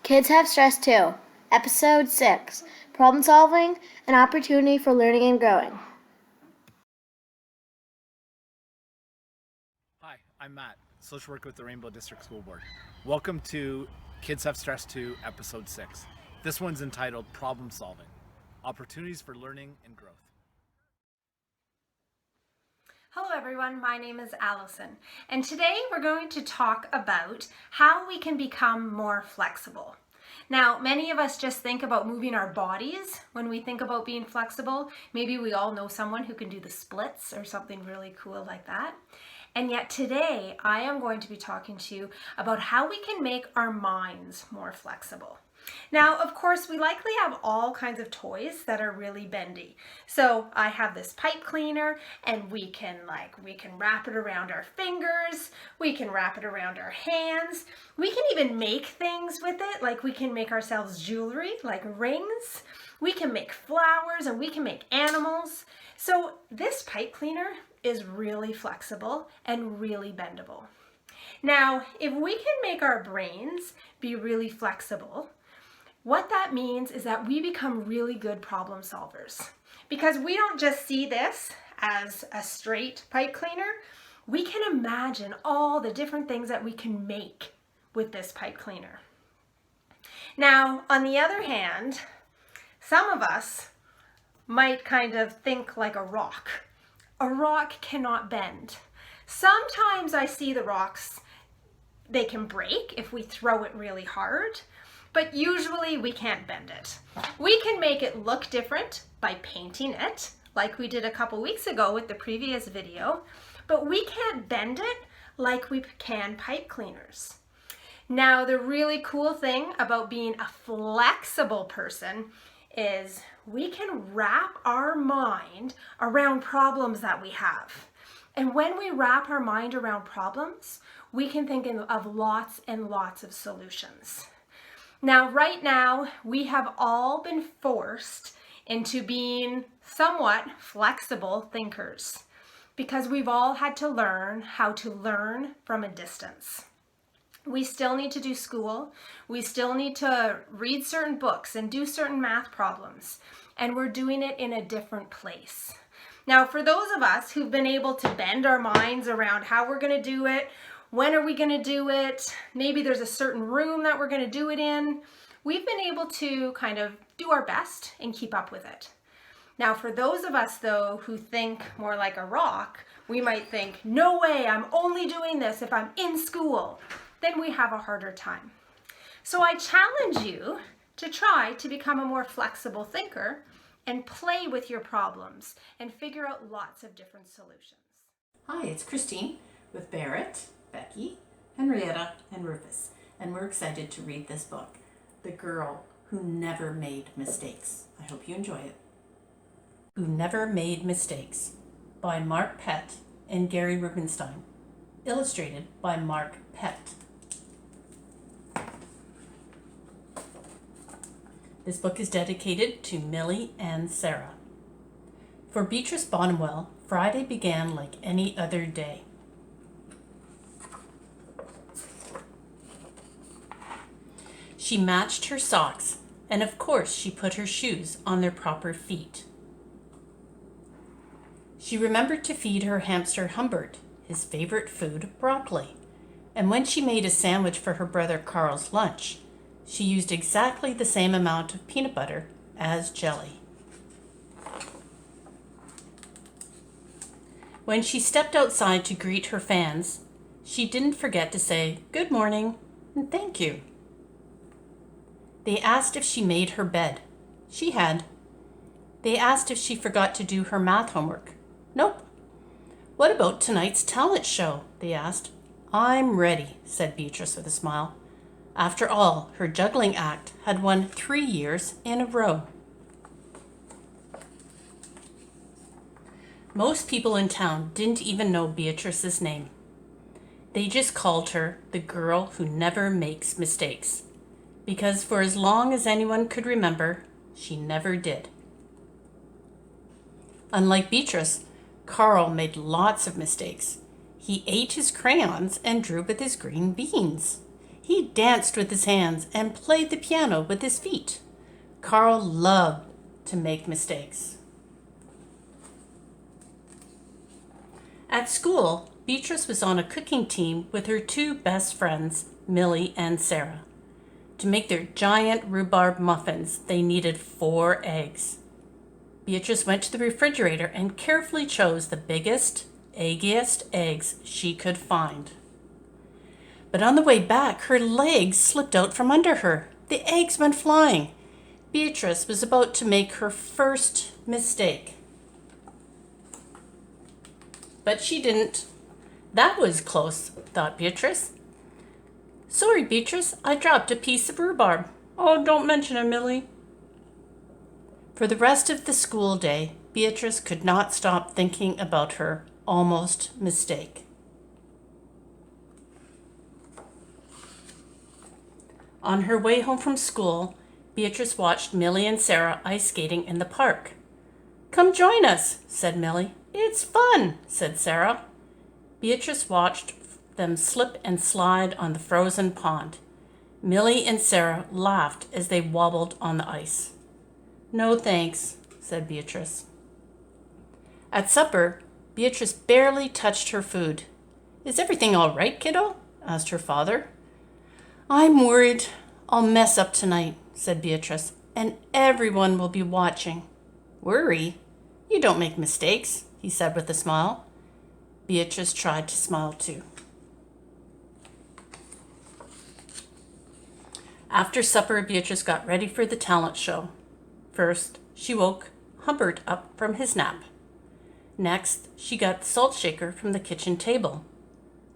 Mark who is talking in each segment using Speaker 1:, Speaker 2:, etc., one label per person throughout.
Speaker 1: Kids have stress too. Episode 6, Problem Solving, an opportunity for learning and growing.
Speaker 2: Hi, I'm Matt, social worker with the Rainbow District School Board. Welcome to Kids Have Stress 2, Episode 6. This one's entitled Problem Solving, Opportunities for Learning and Growth.
Speaker 3: Hello everyone, my name is Allison, and today we're going to talk about how we can become more flexible. Now, many of us just think about moving our bodies when we think about being flexible. Maybe we all know someone who can do the splits or something really cool like that. And yet today, I am going to be talking to you about how we can make our minds more flexible. Now, of course, we likely have all kinds of toys that are really bendy. So I have this pipe cleaner, and we can wrap it around our fingers, we can wrap it around our hands, we can even make things with it, like we can make ourselves jewelry, like rings, we can make flowers, and we can make animals. So this pipe cleaner is really flexible and really bendable. Now, if we can make our brains be really flexible, what that means is that we become really good problem solvers, because we don't just see this as a straight pipe cleaner. We can imagine all the different things that we can make with this pipe cleaner. Now, on the other hand, some of us might kind of think like a rock. A rock cannot bend. Sometimes I see the rocks, they can break if we throw it really hard. But usually we can't bend it. We can make it look different by painting it, like we did a couple weeks ago with the previous video, but we can't bend it like we can pipe cleaners. Now, the really cool thing about being a flexible person is we can wrap our mind around problems that we have. And when we wrap our mind around problems, we can think of lots and lots of solutions. Now, right now, we have all been forced into being somewhat flexible thinkers because we've all had to learn how to learn from a distance. We still need to do school. We still need to read certain books and do certain math problems, and we're doing it in a different place. Now, for those of us who've been able to bend our minds around how we're going to do it, when are we going to do it? Maybe there's a certain room that we're going to do it in. We've been able to kind of do our best and keep up with it. Now, for those of us, though, who think more like a rock, we might think, no way, I'm only doing this if I'm in school. Then we have a harder time. So I challenge you to try to become a more flexible thinker and play with your problems and figure out lots of different solutions.
Speaker 4: Hi, it's Christine with Barrett, Becky, Henrietta, and Rufus, and we're excited to read this book, The Girl Who Never Made Mistakes. I hope you enjoy it. Who Never Made Mistakes by Mark Pett and Gary Rubinstein, illustrated by Mark Pett. This book is dedicated to Millie and Sarah. For Beatrice Bonwell, Friday began like any other day. She matched her socks, and of course she put her shoes on their proper feet. She remembered to feed her hamster Humbert his favorite food, broccoli, and when she made a sandwich for her brother Carl's lunch, she used exactly the same amount of peanut butter as jelly. When she stepped outside to greet her fans, she didn't forget to say good morning and thank you. They asked if she made her bed. She had. They asked if she forgot to do her math homework. Nope. What about tonight's talent show? They asked. I'm ready, said Beatrice with a smile. After all, her juggling act had won 3 years in a row. Most people in town didn't even know Beatrice's name. They just called her the girl who never makes mistakes, because for as long as anyone could remember, she never did. Unlike Beatrice, Carl made lots of mistakes. He ate his crayons and drew with his green beans. He danced with his hands and played the piano with his feet. Carl loved to make mistakes. At school, Beatrice was on a cooking team with her two best friends, Millie and Sarah. To make their giant rhubarb muffins, they needed 4 eggs. Beatrice went to the refrigerator and carefully chose the biggest, eggiest eggs she could find. But on the way back, her legs slipped out from under her. The eggs went flying. Beatrice was about to make her first mistake. But she didn't. That was close, thought Beatrice. Sorry, Beatrice, I dropped a piece of rhubarb. Oh, don't mention it, Millie. For the rest of the school day, Beatrice could not stop thinking about her almost mistake. On her way home from school, Beatrice watched Millie and Sarah ice skating in the park. Come join us, said Millie. It's fun, said Sarah. Beatrice watched them slip and slide on the frozen pond. Millie and Sarah laughed as they wobbled on the ice. No thanks, said Beatrice. At supper, Beatrice barely touched her food. Is everything all right, kiddo? Asked her father. I'm worried I'll mess up tonight, said Beatrice, and everyone will be watching. Worry? You don't make mistakes, he said with a smile. Beatrice tried to smile too. After supper, Beatrice got ready for the talent show. First, she woke Hubbard up from his nap. Next, she got the salt shaker from the kitchen table.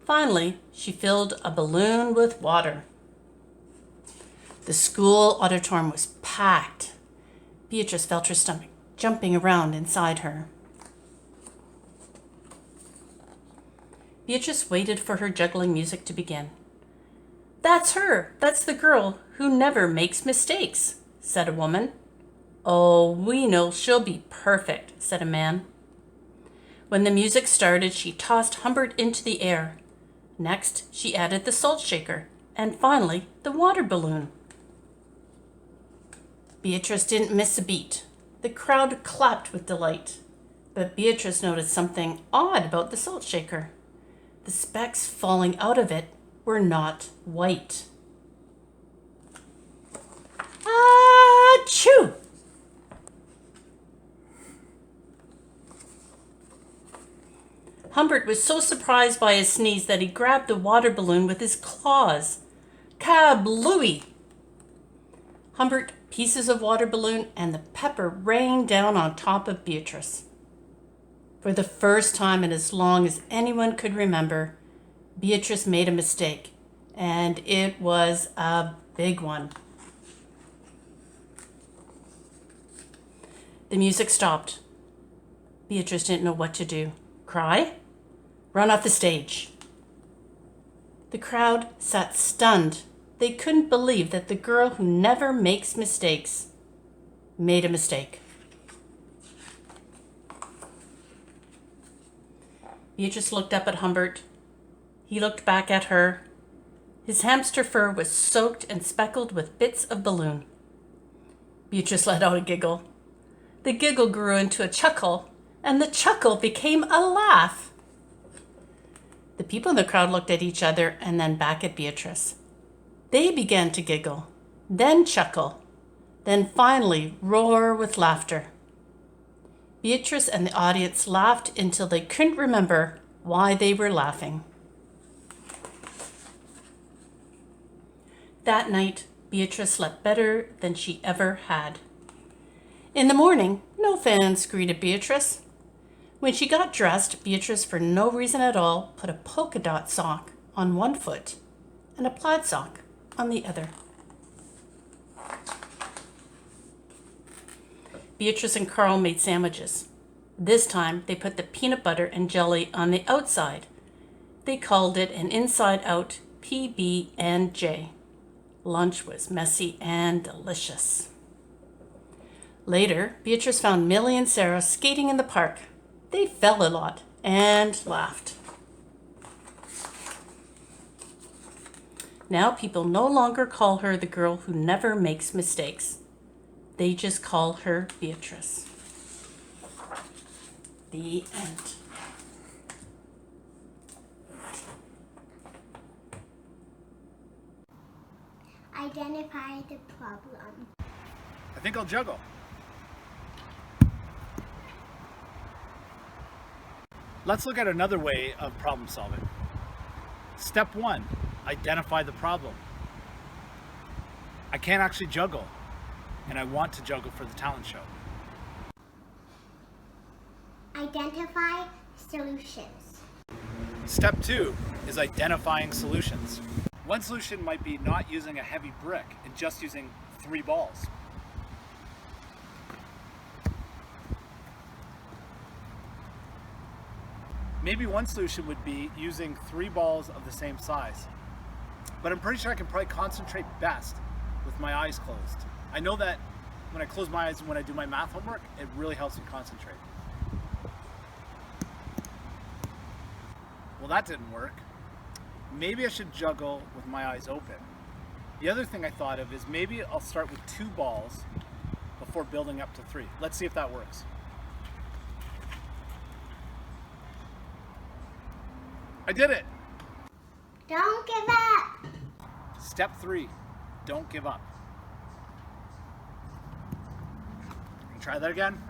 Speaker 4: Finally, she filled a balloon with water. The school auditorium was packed. Beatrice felt her stomach jumping around inside her. Beatrice waited for her juggling music to begin. That's her. That's the girl who never makes mistakes, said a woman. Oh, we know she'll be perfect, said a man. When the music started, she tossed Humbert into the air. Next, she added the salt shaker, and finally, the water balloon. Beatrice didn't miss a beat. The crowd clapped with delight, but Beatrice noticed something odd about the salt shaker. The specks falling out of it were not white. Achoo! Humbert was so surprised by his sneeze that he grabbed the water balloon with his claws. Kablooey! Humbert, pieces of water balloon, and the pepper rained down on top of Beatrice. For the first time in as long as anyone could remember, Beatrice made a mistake, and it was a big one. The music stopped. Beatrice didn't know what to do. Cry? Run off the stage. The crowd sat stunned. They couldn't believe that the girl who never makes mistakes made a mistake. Beatrice looked up at Humbert. He looked back at her. His hamster fur was soaked and speckled with bits of balloon. Beatrice let out a giggle. The giggle grew into a chuckle, and the chuckle became a laugh. The people in the crowd looked at each other and then back at Beatrice. They began to giggle, then chuckle, then finally roar with laughter. Beatrice and the audience laughed until they couldn't remember why they were laughing. That night, Beatrice slept better than she ever had. In the morning, no fans greeted Beatrice. When she got dressed, Beatrice, for no reason at all, put a polka dot sock on one foot and a plaid sock on the other. Beatrice and Carl made sandwiches. This time, they put the peanut butter and jelly on the outside. They called it an inside-out PB&J. Lunch was messy and delicious. Later, Beatrice found Millie and Sarah skating in the park. They fell a lot and laughed. Now people no longer call her the girl who never makes mistakes. They just call her Beatrice. The end.
Speaker 1: Identify the problem.
Speaker 2: I think I'll juggle. Let's look at another way of problem solving. Step 1, identify the problem. I can't actually juggle, and I want to juggle for the talent show.
Speaker 1: Identify solutions.
Speaker 2: Step 2 is identifying solutions. One solution might be not using a heavy brick and just using 3 balls. Maybe one solution would be using 3 balls of the same size. But I'm pretty sure I can probably concentrate best with my eyes closed. I know that when I close my eyes and when I do my math homework, it really helps me concentrate. Well, that didn't work. Maybe I should juggle with my eyes open. The other thing I thought of is maybe I'll start with 2 balls before building up to 3. Let's see if that works. I did it!
Speaker 1: Don't give up.
Speaker 2: Step 3, don't give up. Try that again.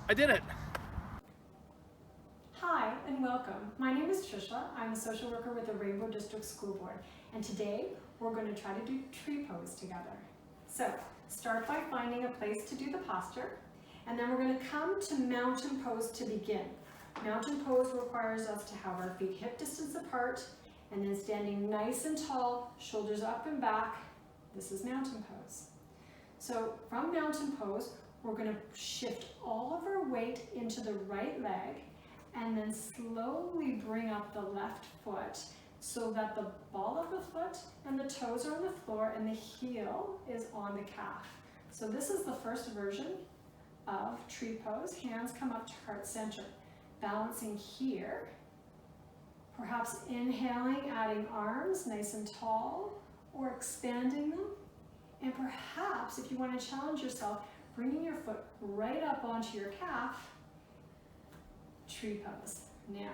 Speaker 2: I did it!
Speaker 5: Hi and welcome. My name is Trisha. I'm a social worker with the Rainbow District School Board, and today we're going to try to do tree pose together. So start by finding a place to do the posture, and then we're going to come to mountain pose to begin. Mountain pose requires us to have our feet hip distance apart and then standing nice and tall, shoulders up and back. This is mountain pose. So from mountain pose, we're going to shift all of our weight into the right leg and then slowly bring up the left foot so that the ball of the foot and the toes are on the floor and the heel is on the calf. So this is the first version of tree pose. Hands come up to heart center, balancing here. Perhaps inhaling, adding arms nice and tall, or expanding them. And perhaps if you want to challenge yourself, bringing your foot right up onto your calf, tree pose. Now,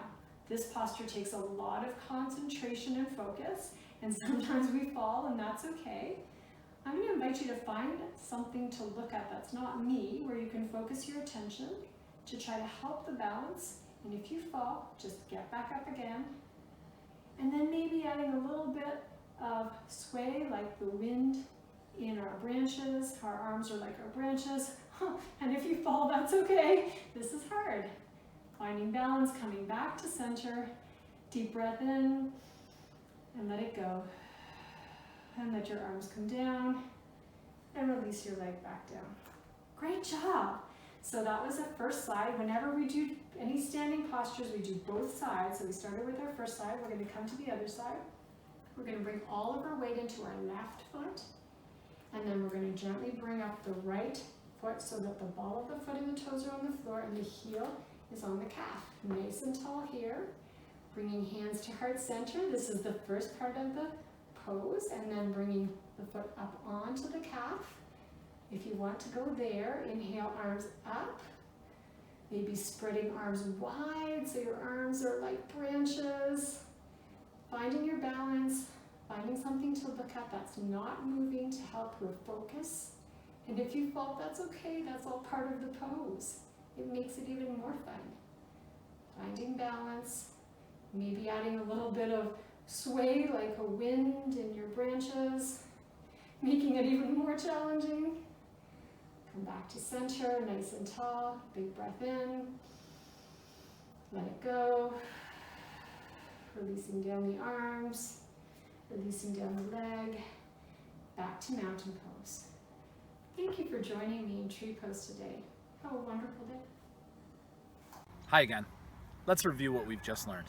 Speaker 5: this posture takes a lot of concentration and focus, and sometimes we fall, and that's okay. I'm going to invite you to find something to look at that's not me, where you can focus your attention to try to help the balance. And if you fall, just get back up again. And then maybe adding a little bit of sway, like the wind in our branches. Our arms are like our branches. And if you fall, that's okay. This is hard. Finding balance, coming back to center. Deep breath in and let it go. And let your arms come down and release your leg back down. Great job. So that was the first side. Whenever we do any standing postures, we do both sides. So we started with our first side. We're going to come to the other side. We're going to bring all of our weight into our left foot. And then we're going to gently bring up the right foot so that the ball of the foot and the toes are on the floor and the heel is on the calf. Nice and tall here. Bringing hands to heart center. This is the first part of the pose. And then bringing the foot up onto the calf. If you want to go there, inhale, arms up. Maybe spreading arms wide so your arms are like branches. Finding your balance, finding something to look at that's not moving to help your focus. And if you fall, that's okay, that's all part of the pose. It makes it even more fun. Finding balance, maybe adding a little bit of sway like a wind in your branches, making it even more challenging. Come back to center, nice and tall. Big breath in. Let it go. Releasing down the arms. Releasing down the leg. Back to mountain pose. Thank you for joining me in tree pose today. Have a wonderful day.
Speaker 2: Hi again. Let's review what we've just learned.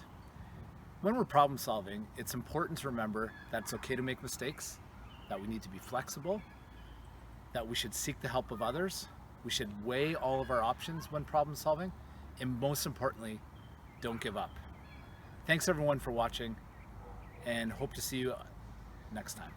Speaker 2: When we're problem solving, it's important to remember that it's okay to make mistakes, that we need to be flexible, that we should seek the help of others, we should weigh all of our options when problem solving, and most importantly, don't give up. Thanks everyone for watching, and hope to see you next time.